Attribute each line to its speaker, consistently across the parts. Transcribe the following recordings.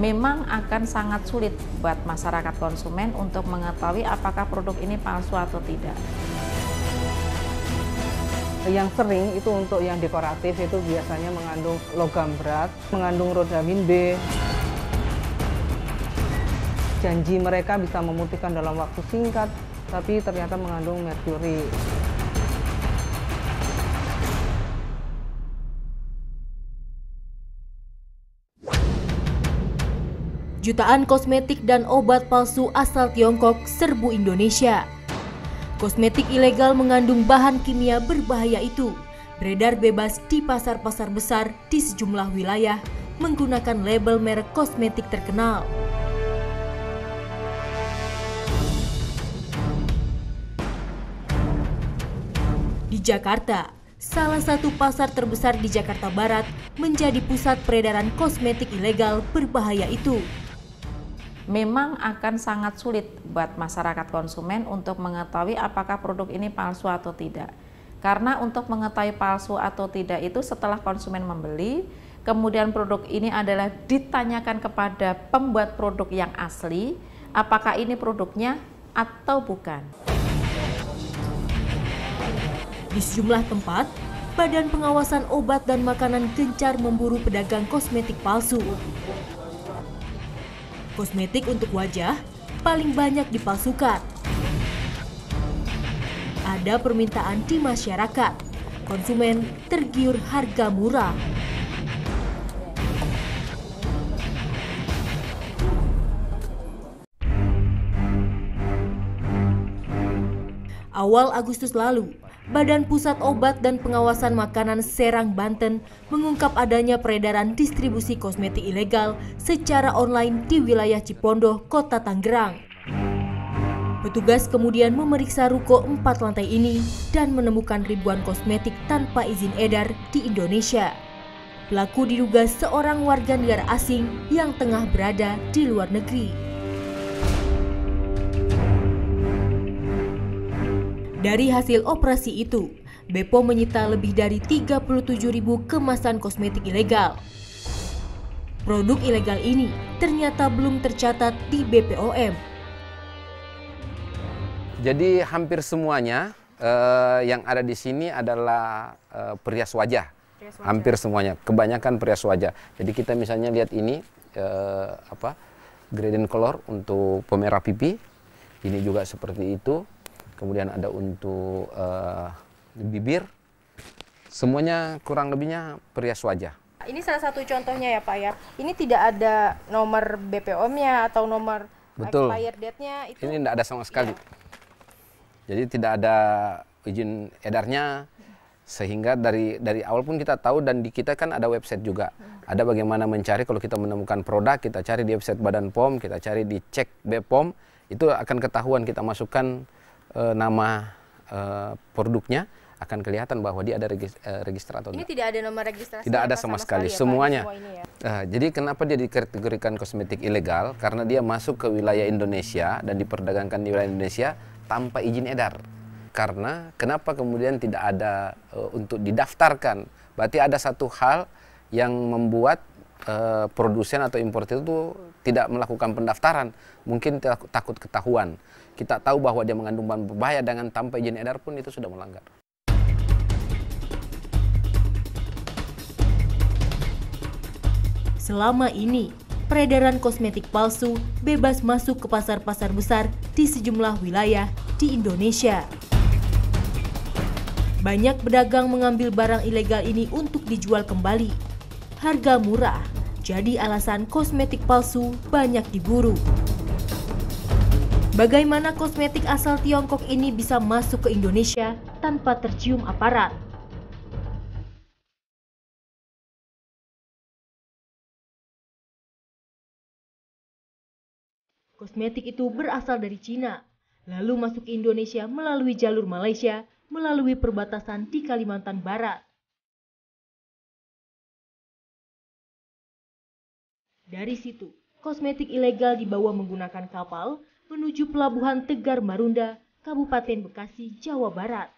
Speaker 1: memang akan sangat sulit buat masyarakat konsumen untuk mengetahui apakah produk ini palsu atau tidak.
Speaker 2: Yang sering itu untuk yang dekoratif itu biasanya mengandung logam berat, mengandung rodamin B. Janji mereka bisa memutihkan dalam waktu singkat, tapi ternyata mengandung merkuri.
Speaker 3: Jutaan kosmetik dan obat palsu asal Tiongkok serbu Indonesia. Kosmetik ilegal mengandung bahan kimia berbahaya itu beredar bebas di pasar-pasar besar di sejumlah wilayah menggunakan label merek kosmetik terkenal. Di Jakarta, salah satu pasar terbesar di Jakarta Barat menjadi pusat peredaran kosmetik ilegal berbahaya itu.
Speaker 1: Memang akan sangat sulit buat masyarakat konsumen untuk mengetahui apakah produk ini palsu atau tidak. Karena untuk mengetahui palsu atau tidak itu setelah konsumen membeli, kemudian produk ini adalah ditanyakan kepada pembuat produk yang asli, apakah ini produknya atau bukan.
Speaker 3: Di sejumlah tempat, Badan Pengawasan Obat dan Makanan gencar memburu pedagang kosmetik palsu. Kosmetik untuk wajah paling banyak dipalsukan. Ada permintaan di masyarakat, konsumen tergiur harga murah. Awal Agustus lalu, Badan Pusat Obat dan Pengawasan Makanan Serang, Banten mengungkap adanya peredaran distribusi kosmetik ilegal secara online di wilayah Cipondoh, Kota Tangerang. Petugas kemudian memeriksa ruko 4 lantai ini dan menemukan ribuan kosmetik tanpa izin edar di Indonesia. Pelaku diduga seorang warga negara asing yang tengah berada di luar negeri. Dari hasil operasi itu, BPOM menyita lebih dari 37.000 kemasan kosmetik ilegal. Produk ilegal ini ternyata belum tercatat di BPOM.
Speaker 4: Jadi hampir semuanya yang ada di sini adalah perias wajah. Hampir semuanya, kebanyakan perias wajah. Jadi kita misalnya lihat ini gradient color untuk pemerah pipi. Ini juga seperti itu. Kemudian ada untuk bibir, semuanya kurang lebihnya perias wajah.
Speaker 5: Ini salah satu contohnya ya Pak ya. Ini tidak ada nomor BPOM-nya atau nomor expired date-nya itu?
Speaker 4: Ini tidak ada sama sekali. Ya. Jadi tidak ada izin edarnya, sehingga dari awal pun kita tahu, dan di kita kan ada website juga. Ada bagaimana mencari, kalau kita menemukan produk, kita cari di website Badan POM, kita cari di cek BPOM, itu akan ketahuan, kita masukkan nama produknya, akan kelihatan bahwa dia ada register atau
Speaker 5: ini
Speaker 4: tidak.
Speaker 5: Tidak ada nomor registrasi?
Speaker 4: Tidak ada sama sekali,
Speaker 5: ya,
Speaker 4: semuanya.
Speaker 5: Pak, semua ini ya?
Speaker 4: Jadi kenapa dia dikategorikan kosmetik ilegal? Karena dia masuk ke wilayah Indonesia dan diperdagangkan di wilayah Indonesia tanpa izin edar. Karena kenapa kemudian tidak ada untuk didaftarkan? Berarti ada satu hal yang membuat produsen atau importer itu tidak melakukan pendaftaran. Mungkin takut ketahuan. Kita tahu bahwa dia mengandung bahan berbahaya, dengan tanpa izin edar pun itu sudah melanggar.
Speaker 3: Selama ini, peredaran kosmetik palsu bebas masuk ke pasar-pasar besar di sejumlah wilayah di Indonesia. Banyak pedagang mengambil barang ilegal ini untuk dijual kembali. Harga murah, jadi alasan kosmetik palsu banyak diburu. Bagaimana kosmetik asal Tiongkok ini bisa masuk ke Indonesia tanpa tercium aparat? Kosmetik itu berasal dari Cina, lalu masuk ke Indonesia melalui jalur Malaysia, melalui perbatasan di Kalimantan Barat. Dari situ, kosmetik ilegal dibawa menggunakan kapal menuju pelabuhan Tegar Marunda, Kabupaten Bekasi, Jawa Barat.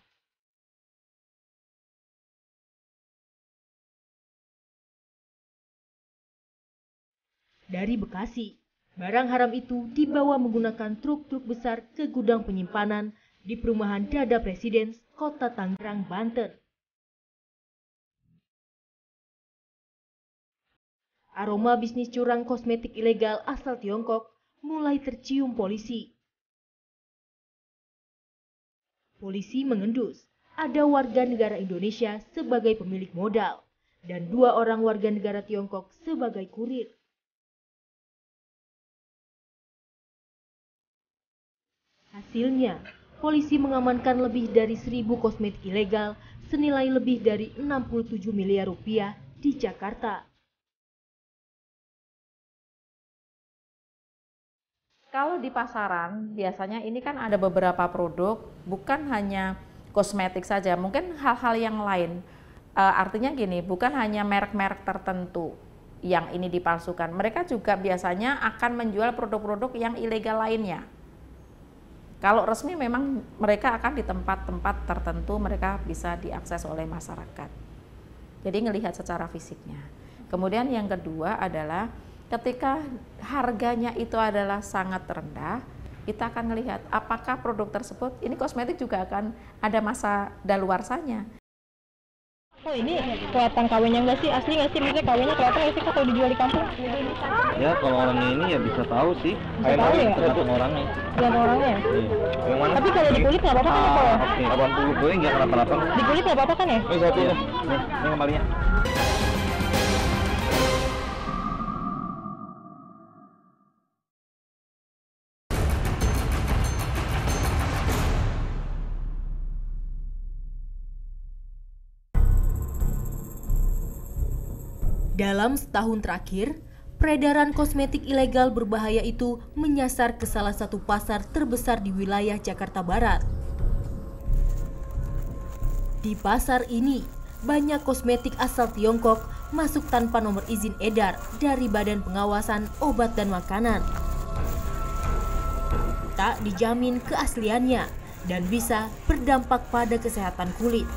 Speaker 3: Dari Bekasi, barang haram itu dibawa menggunakan truk-truk besar ke gudang penyimpanan di perumahan Dada Presiden, Kota Tangerang, Banten. Aroma bisnis curang kosmetik ilegal asal Tiongkok mulai tercium polisi. Polisi mengendus ada warga negara Indonesia sebagai pemilik modal dan 2 orang warga negara Tiongkok sebagai kurir. Hasilnya, polisi mengamankan lebih dari 1.000 kosmetik ilegal senilai lebih dari 67 miliar rupiah di Jakarta.
Speaker 1: Kalau di pasaran, biasanya ini kan ada beberapa produk, bukan hanya kosmetik saja, mungkin hal-hal yang lain. Artinya gini, bukan hanya merek-merek tertentu yang ini dipalsukan. Mereka juga biasanya akan menjual produk-produk yang ilegal lainnya. Kalau resmi memang mereka akan di tempat-tempat tertentu, mereka bisa diakses oleh masyarakat. Jadi ngelihat secara fisiknya. Kemudian yang kedua adalah ketika harganya itu adalah sangat rendah, kita akan melihat apakah produk tersebut, ini kosmetik juga akan ada masa daluarsanya.
Speaker 5: Oh ini kelihatan kawinnya nggak sih? Asli nggak sih? Maksudnya kawinnya kelihatan nggak sih kalau dijual di kampung?
Speaker 6: Ya kalau orangnya ini ya bisa tahu sih.
Speaker 5: Bisa tahu ya?
Speaker 6: Tergantung orangnya.
Speaker 5: Tergantung orangnya ya?
Speaker 6: Iya. Yang mana?
Speaker 5: Tapi kalau di kulit nggak apa-apa kan ya?
Speaker 6: Oke, 80 gue nggak kenapa-napa.
Speaker 5: Di kulit nggak apa-apa kan ya?
Speaker 6: Ini satu ya. Ini kembalinya.
Speaker 3: Dalam setahun terakhir, peredaran kosmetik ilegal berbahaya itu menyasar ke salah satu pasar terbesar di wilayah Jakarta Barat. Di pasar ini, banyak kosmetik asal Tiongkok masuk tanpa nomor izin edar dari Badan Pengawasan Obat dan Makanan. Tak dijamin keasliannya dan bisa berdampak pada kesehatan kulit.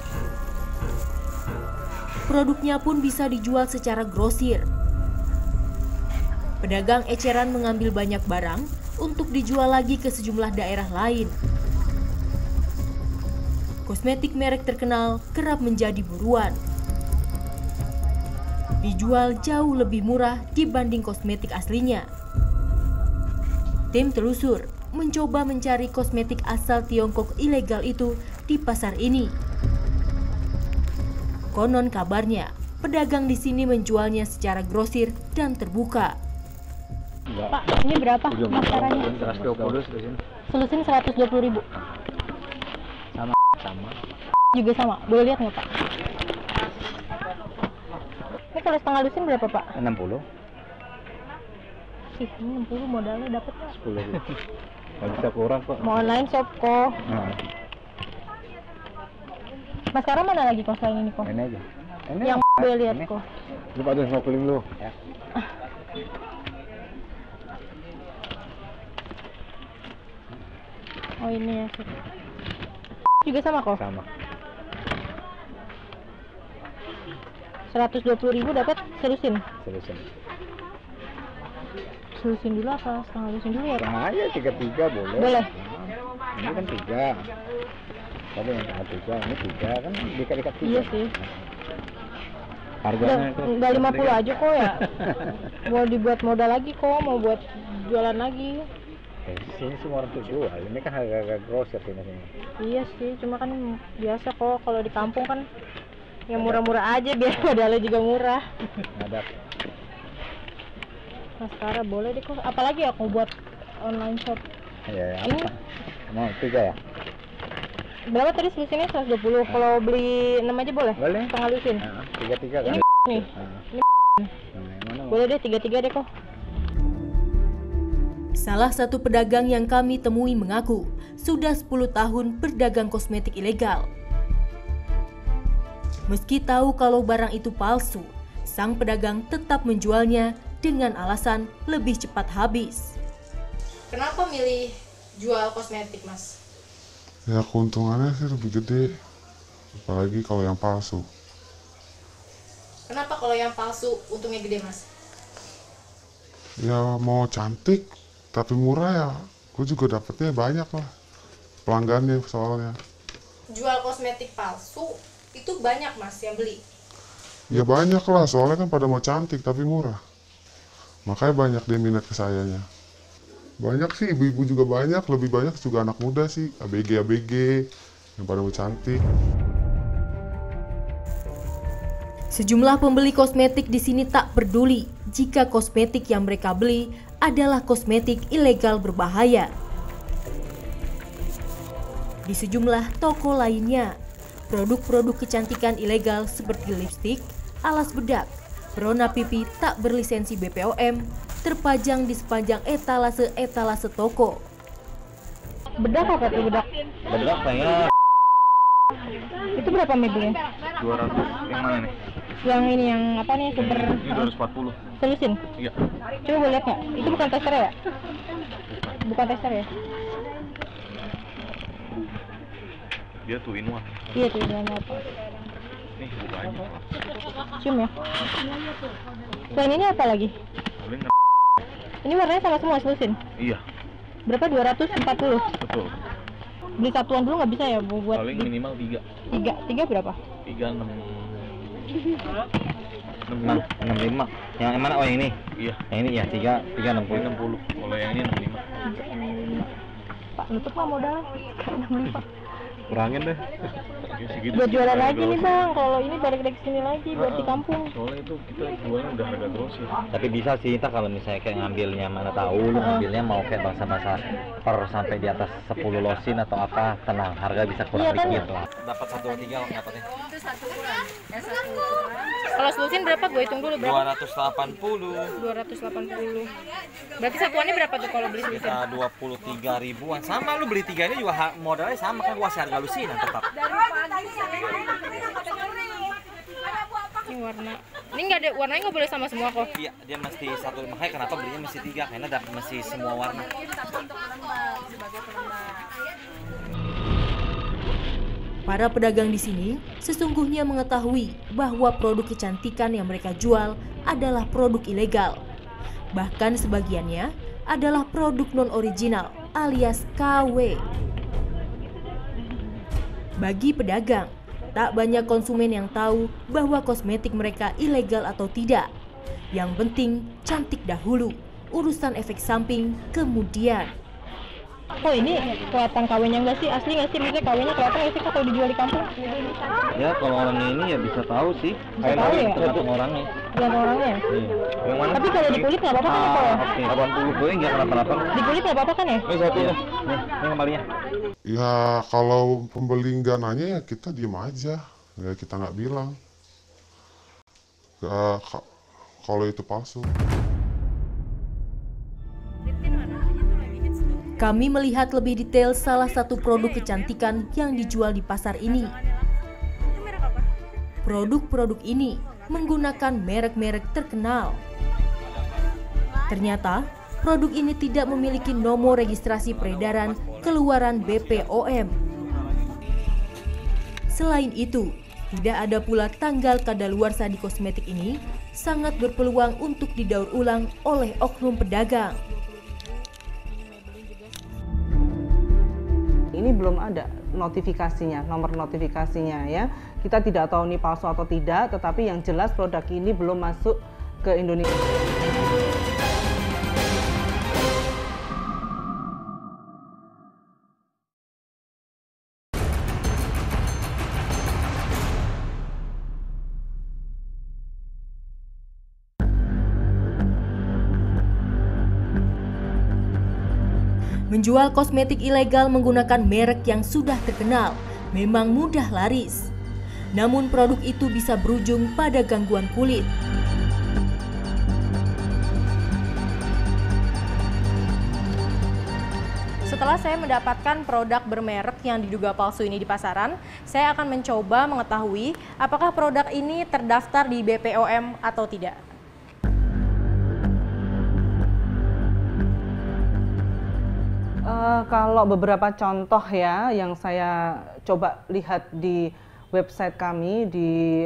Speaker 3: Produknya pun bisa dijual secara grosir. Pedagang eceran mengambil banyak barang untuk dijual lagi ke sejumlah daerah lain. Kosmetik merek terkenal kerap menjadi buruan. Dijual jauh lebih murah dibanding kosmetik aslinya. Tim telusur mencoba mencari kosmetik asal Tiongkok ilegal itu di pasar ini. Konon kabarnya, pedagang di sini menjualnya secara grosir dan terbuka.
Speaker 5: Pak, ini berapa maskaranya?
Speaker 6: 120 di sini.
Speaker 5: Selusin 120.000.
Speaker 6: Sama.
Speaker 5: Juga sama. Boleh lihat nggak Pak? Ini kalau setengah lusin berapa Pak?
Speaker 6: 60.
Speaker 5: Ih, ini 60 modalnya dapat nggak?
Speaker 6: 10. Nggak bisa kurang kok.
Speaker 5: Mau online shop kok.
Speaker 6: Nah,
Speaker 5: Maskara mana lagi kok selain ini kok?
Speaker 6: ini aja. Ini
Speaker 5: Yang boleh lihat
Speaker 6: ini.
Speaker 5: kok.
Speaker 6: Lupa tuh snorkeling lu. Ya.
Speaker 5: Oh ini ya. Juga sama kok.
Speaker 6: Sama.
Speaker 5: 120.000 dapat selusin.
Speaker 6: Selesai.
Speaker 5: Selusin dulu apa setengah lusin dulu ya Pak?
Speaker 6: Setengah aja 33 boleh.
Speaker 5: Boleh.
Speaker 6: Nah, ini kan 3. Tadi yang setengah 3, ini 3 kan dekat-dekat 3.
Speaker 5: Iya sih.
Speaker 6: Harganya itu.
Speaker 5: Udah 50 aja kok ya. Mau dibuat modal lagi kok, mau buat jualan lagi.
Speaker 6: Sini semua orang tuh jual. Ini kan harga grosir sini.
Speaker 5: Iya sih, cuma kan biasa kok kalau di kampung kan yang murah-murah aja biar modalnya juga murah.
Speaker 6: Ada.
Speaker 5: Maskara boleh deh kok. Apalagi aku buat online shop.
Speaker 6: Ya,
Speaker 5: Ini
Speaker 6: apa? Mau 3 ya?
Speaker 5: berapa tadi selusinnya 120. Kalau beli 6 aja boleh?
Speaker 6: Boleh.
Speaker 5: Setengah lusin.
Speaker 6: Nah, 33 kan?
Speaker 5: Ini nih.
Speaker 6: Nah,
Speaker 5: Ini
Speaker 6: yang mana?
Speaker 5: boleh deh 33 deh kok.
Speaker 3: Salah satu pedagang yang kami temui mengaku sudah 10 tahun berdagang kosmetik ilegal. Meski tahu kalau barang itu palsu, sang pedagang tetap menjualnya dengan alasan lebih cepat habis.
Speaker 5: Kenapa milih jual kosmetik, Mas?
Speaker 7: Ya keuntungannya sih lebih gede, apalagi kalau yang palsu.
Speaker 5: Kenapa kalau yang palsu untungnya gede, Mas?
Speaker 7: Ya mau cantik tapi murah ya, gue juga dapetnya banyak lah pelanggannya soalnya.
Speaker 5: Jual kosmetik palsu itu banyak Mas yang beli?
Speaker 7: Ya banyak lah, soalnya kan pada mau cantik tapi murah. Makanya banyak dia minat ke sayanya. Banyak sih, ibu-ibu juga banyak, lebih banyak juga anak muda sih, ABG yang pada mau cantik.
Speaker 3: Sejumlah pembeli kosmetik di sini tak peduli jika kosmetik yang mereka beli adalah kosmetik ilegal berbahaya. Di sejumlah toko lainnya, produk-produk kecantikan ilegal seperti lipstik, alas bedak, berwarna pipi tak berlisensi BPOM terpajang di sepanjang etalase toko.
Speaker 5: Bedak apa tuh bedak?
Speaker 6: Bedak saya
Speaker 5: Itu berapa belinya?
Speaker 6: 200. Yang mana nih?
Speaker 5: Yang ini yang apa nih super?
Speaker 6: Ini 240.
Speaker 5: Selusin?
Speaker 6: Iya.
Speaker 5: Coba gue lihat nggak? Itu bukan tester ya? Bukan tester ya?
Speaker 6: Dia tuh in one.
Speaker 5: Iya tuh ini apa?
Speaker 6: Nih buka aja.
Speaker 5: Cium ya? Selain ini apa lagi?
Speaker 6: Paling
Speaker 5: Ini warnanya sama semua selusin?
Speaker 6: iya.
Speaker 5: Berapa? 240?
Speaker 6: Betul.
Speaker 5: Beli satuan dulu nggak bisa ya buat
Speaker 6: Paling minimal 3.
Speaker 5: tiga berapa?
Speaker 6: 3, 6. 65. Yang mana? Oh yang ini. Iya. Yang ini ya 360. Kalau yang ini 65.
Speaker 5: Pak, nutup lah modal 65.
Speaker 6: Kurangin deh.
Speaker 5: Buat jualan lagi nih Bang, kalau ini balik lagi sini lagi buat di kampung.
Speaker 6: Soalnya itu kita jualnya udah harga terus ya.
Speaker 8: Tapi bisa sih, kita kalau misalnya kayak ngambilnya mana tahu lu ngambilnya mau kayak bangsa-bangsa per sampai di atas 10 losin atau apa, tenang, harga bisa kurang
Speaker 5: Iya kan?
Speaker 8: dikit lah. Dapat 1, 2, 3 dapatnya.
Speaker 5: Kalau selusin berapa? Gue hitung dulu berapa?
Speaker 8: 280.
Speaker 5: 280. Berarti satuannya berapa tuh kalau beli selusin?
Speaker 8: Kita 23 ribuan. Sama lu beli 3 ini juga modalnya sama kan, gua harga lusinan tetap.
Speaker 5: Ini warna. Ini nggak ada warnanya, nggak boleh sama semua kok.
Speaker 8: Iya, dia mesti satu, makanya kenapa belinya mesti 3 karena dapat mesti semua warna.
Speaker 3: Para pedagang di sini sesungguhnya mengetahui bahwa produk kecantikan yang mereka jual adalah produk ilegal. Bahkan sebagiannya adalah produk non-original alias KW. Bagi pedagang, tak banyak konsumen yang tahu bahwa kosmetik mereka ilegal atau tidak. Yang penting cantik dahulu, urusan efek samping kemudian.
Speaker 5: Oh ini kelihatan KW-nya nggak sih? Asli nggak sih? Maksudnya KW-nya kelihatan nggak sih kalau dijual di kampung?
Speaker 8: Ya kalau orangnya ini ya bisa tahu sih.
Speaker 5: Bisa tahu ya?
Speaker 8: Tergantung orangnya.
Speaker 5: Tergantung orangnya.
Speaker 8: Iya. Yang mana?
Speaker 5: Tapi kalau di kulit nggak apa-apa kan ya? Pak, ya?
Speaker 8: Oke, 80 gue nggak kenapa-napa.
Speaker 5: Di kulit nggak apa-apa kan ya?
Speaker 8: Ini satu nih, ini kembalinya.
Speaker 7: Ya kalau pembeli nggak nanya ya kita diem aja, ya kita nggak bilang. Kalau itu palsu.
Speaker 3: Kami melihat lebih detail salah satu produk kecantikan yang dijual di pasar ini. Produk-produk ini menggunakan merek-merek terkenal. Ternyata, produk ini tidak memiliki nomor registrasi peredaran keluaran BPOM. Selain itu, tidak ada pula tanggal kadaluarsa di kosmetik ini, sangat berpeluang untuk didaur ulang oleh oknum pedagang.
Speaker 2: Ini belum ada notifikasinya, nomor notifikasinya ya. Kita tidak tahu ini palsu atau tidak, tetapi yang jelas produk ini belum masuk ke Indonesia.
Speaker 3: Menjual kosmetik ilegal menggunakan merek yang sudah terkenal memang mudah laris. Namun produk itu bisa berujung pada gangguan kulit.
Speaker 5: Setelah saya mendapatkan produk bermerek yang diduga palsu ini di pasaran, saya akan mencoba mengetahui apakah produk ini terdaftar di BPOM atau tidak.
Speaker 2: Kalau beberapa contoh ya yang saya coba lihat di website kami di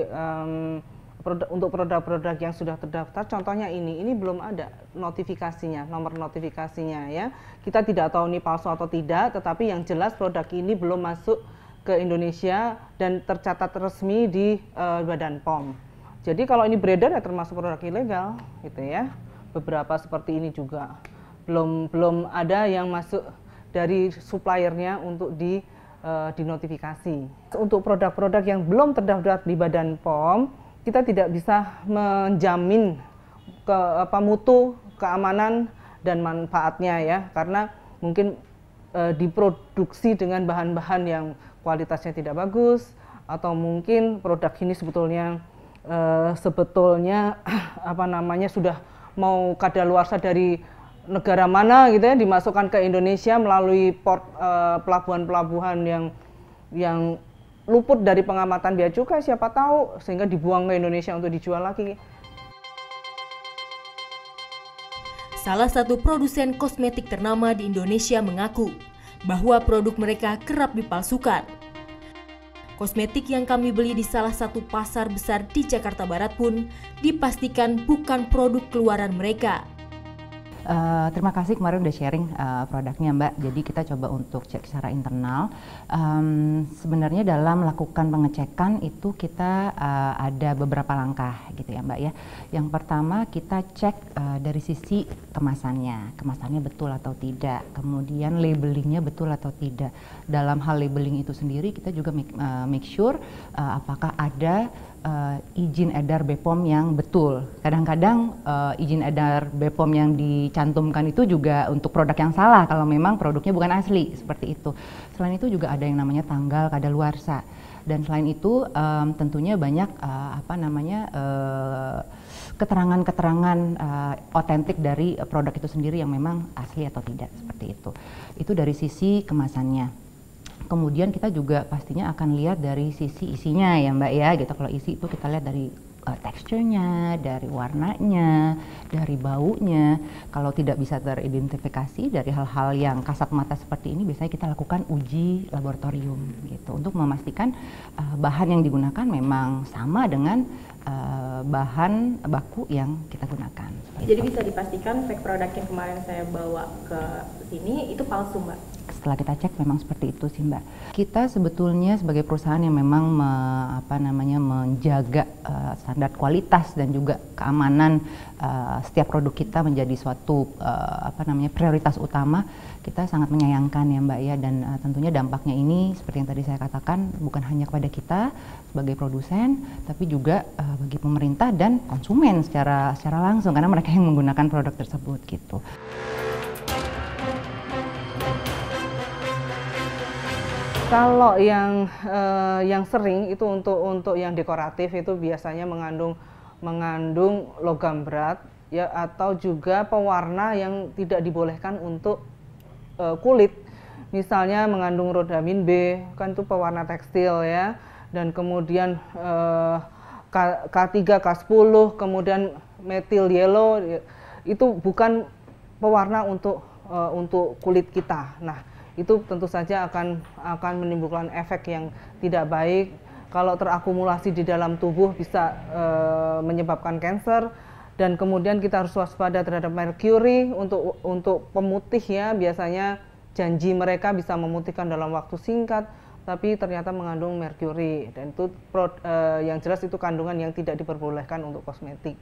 Speaker 2: untuk produk-produk yang sudah terdaftar, contohnya ini belum ada notifikasinya, nomor notifikasinya ya. Kita tidak tahu ini palsu atau tidak, tetapi yang jelas produk ini belum masuk ke Indonesia dan tercatat resmi di Badan POM. Jadi kalau ini beredar ya termasuk produk ilegal, gitu ya. Beberapa seperti ini juga belum ada yang masuk dari suppliernya untuk dinotifikasi. Untuk produk-produk yang belum terdaftar di Badan POM, kita tidak bisa menjamin mutu, keamanan, dan manfaatnya ya, karena mungkin diproduksi dengan bahan-bahan yang kualitasnya tidak bagus, atau mungkin produk ini sebetulnya sudah mau kadaluarsa dari negara mana gitu ya, dimasukkan ke Indonesia melalui pelabuhan-pelabuhan yang luput dari pengamatan bea cukai, siapa tahu, sehingga dibuang ke Indonesia untuk dijual lagi.
Speaker 3: Salah satu produsen kosmetik ternama di Indonesia mengaku bahwa produk mereka kerap dipalsukan. Kosmetik yang kami beli di salah satu pasar besar di Jakarta Barat pun dipastikan bukan produk keluaran mereka.
Speaker 9: Terima kasih kemarin udah sharing produknya Mbak. Jadi kita coba untuk cek secara internal. Sebenarnya dalam melakukan pengecekan itu kita ada beberapa langkah gitu ya Mbak ya. Yang pertama kita cek dari sisi kemasannya betul atau tidak. Kemudian labelingnya betul atau tidak. Dalam hal labeling itu sendiri kita juga make sure apakah ada izin edar BPOM yang betul. Kadang-kadang izin edar BPOM yang dicantumkan itu juga untuk produk yang salah kalau memang produknya bukan asli, seperti itu. Selain itu juga ada yang namanya tanggal kadaluarsa. Dan selain itu tentunya banyak keterangan-keterangan otentik dari produk itu sendiri yang memang asli atau tidak, seperti itu. Itu dari sisi kemasannya. Kemudian kita juga pastinya akan lihat dari sisi isinya ya Mbak ya gitu. Kalau isi itu kita lihat dari teksturnya, dari warnanya, dari baunya. Kalau tidak bisa teridentifikasi dari hal-hal yang kasat mata seperti ini, biasanya kita lakukan uji laboratorium gitu untuk memastikan bahan yang digunakan memang sama dengan bahan baku yang kita gunakan.
Speaker 5: Jadi bisa dipastikan fake produk yang kemarin saya bawa ke sini itu palsu Mbak?
Speaker 9: Setelah kita cek memang seperti itu sih Mbak. Kita sebetulnya sebagai perusahaan yang memang menjaga standar kualitas dan juga keamanan setiap produk kita menjadi suatu prioritas utama. Kita sangat menyayangkan ya Mbak ya, dan tentunya dampaknya ini seperti yang tadi saya katakan bukan hanya kepada kita sebagai produsen, tapi juga bagi pemerintah dan konsumen secara langsung karena mereka yang menggunakan produk tersebut gitu.
Speaker 2: Kalau yang sering itu untuk yang dekoratif itu biasanya mengandung logam berat ya, atau juga pewarna yang tidak dibolehkan untuk kulit. Misalnya mengandung rodamin B, kan itu pewarna tekstil ya, dan kemudian K3, K10, kemudian methyl yellow, itu bukan pewarna untuk kulit kita. Nah, itu tentu saja akan menimbulkan efek yang tidak baik. Kalau terakumulasi di dalam tubuh bisa menyebabkan kanker. Dan kemudian kita harus waspada terhadap merkuri untuk pemutih ya. Biasanya janji mereka bisa memutihkan dalam waktu singkat, tapi ternyata mengandung merkuri. Dan itu yang jelas itu kandungan yang tidak diperbolehkan untuk kosmetik.